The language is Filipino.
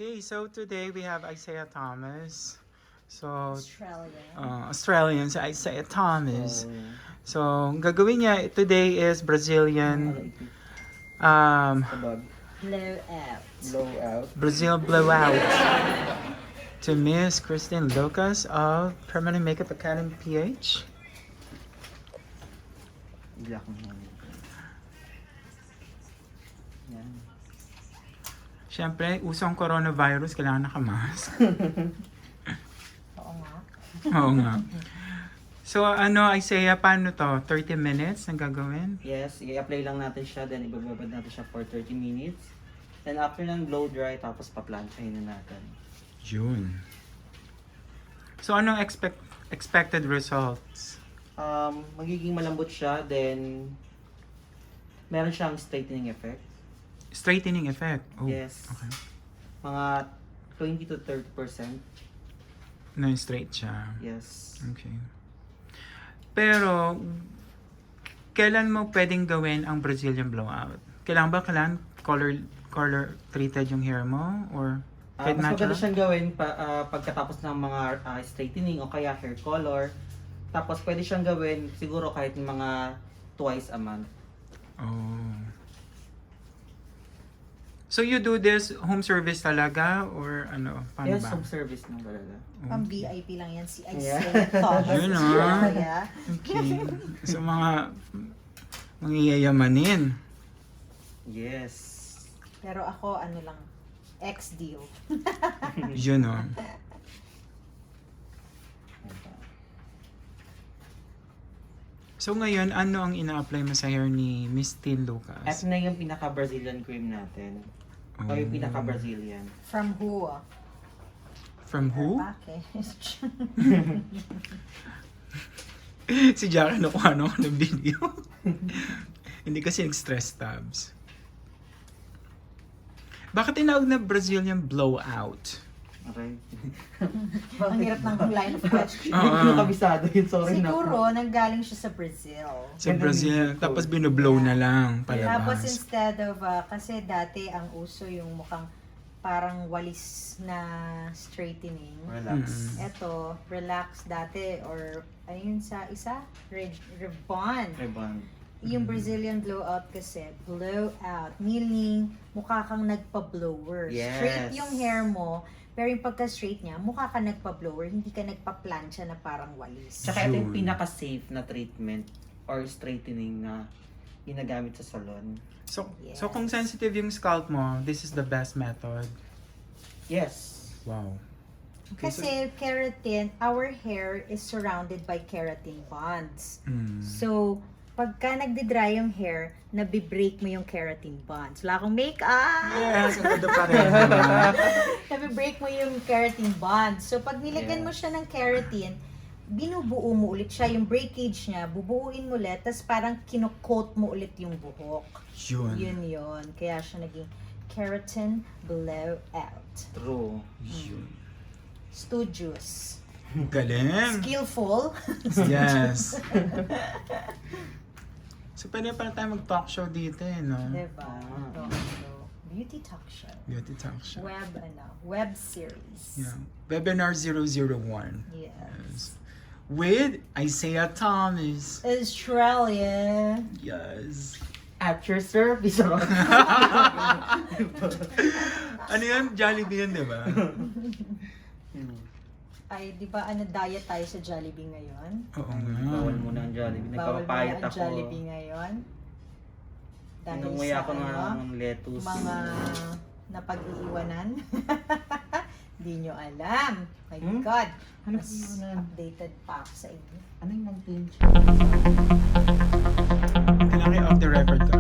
Okay, so today we have Isiah Thomas. So, Australian. Australian, si Isiah Thomas. So, ang gagawin niya today is Brazilian Blowout. Brazil blowout to Miss Kristine Lucas of Permanent Makeup Academy PH. Black mo. Yan. Siyempre, usong coronavirus, kailangan nakamask. Oo nga. Oo nga. So, Isiah, paano to? 30 minutes ang gagawin? Yes, i-apply lang natin siya, then ibababad natin siya for 30 minutes. Then after ng blow dry, tapos pa-planchahin na natin. Yun. So, anong expected results? Magiging malambot siya, then meron siyang straightening effect. Straightening effect? Oh, Yes. okay. Mga 20 to 30%. Straight siya. Yes. Okay. Pero, kailan mo pwedeng gawin ang Brazilian blowout? Kailangan color treated yung hair mo? Or kahit Mas maganda natural? siyang gawin pagkatapos ng mga straightening o kaya hair color. Tapos pwede siyang gawin siguro kahit mga twice a month. Oh. So you do this home service talaga? Or ano? Paano Yes, ba? home service ng talaga. Pang VIP lang yan si Yeah. Isiah Thomas. Yun, Estrella. Okay. So mga mangyayamanin. Yes. Pero ako, ano lang, ex-deal. Yun o. So ngayon, ano ang ina-apply mo sa hair ni Miss Tin Lucas? At na yung pinaka-Brazilian cream natin. O yung pinaka-Brazilian. From who? From who? Bakit? Si Jara nakuha ng video. Hindi kasi nag-stress tabs. Bakit tinawag na Brazilian blowout? Okay. Ang hirap ng line of question. Hindi ko kabisado yun. Sorry na. Siguro, nanggaling siya sa Brazil. Sa Brazil, tapos binoblow na lang Tapos palabas. instead of, kasi dati ang uso yung mukhang parang walis na straightening. Relax. Eto, relax dati or ayun sa isa, rebond. Rebond. Yung Brazilian blowout kasi, blowout, meaning mukha kang nagpa-blower. Yes. Straight yung hair mo, pero yung pagka-straight niya, mukha ka nagpa-blower, hindi ka nagpa-plancha na parang walis. Tsaka ito yung Yun. pinaka-safe na treatment or straightening na ginagamit sa salon. So, Yes. so kung sensitive yung scalp mo, this is the best method. Yes. Wow. Kasi keratin, our hair is surrounded by keratin bonds. So, pagka nagdi-dry yung hair, nabibrake mo yung keratin bonds. Wala akong makeup! Yes, ang ganda pa rin. Nabibrake mo yung keratin bonds. So, pag nilagyan mo Yes. siya ng keratin, binubuo mo ulit siya, yung breakage niya, bubuuin mo ulit, tapos parang kinocoat mo ulit yung buhok. Yun. Yun. Kaya siya naging keratin blowout. True. Yun. Studious. Galing. Skillful. Yes. So, pwede pa tayo mag-talk show dito no? Diba? Ah. Talk show. Beauty talk show. Beauty talk show. Web series. Yeah. Webinar 001. Yes. With Isiah Thomas. Australia. Yes. At your service. Ano yan? Jollibee yan, di ba? Ay, di ba diet tayo sa Jollibee ngayon? Oo nga. Bawal muna ang Jollibee. Bawal Nagpapapayat ang ako. Jollibee ngayon. Dahil Nung sa ako ng lettuce. mga napag-iiwanan. Di nyo alam. My God. Ano Mas iiwanan? updated pa ako sa inyo. Ano yung nang-pinch? Kailangan off the record ka.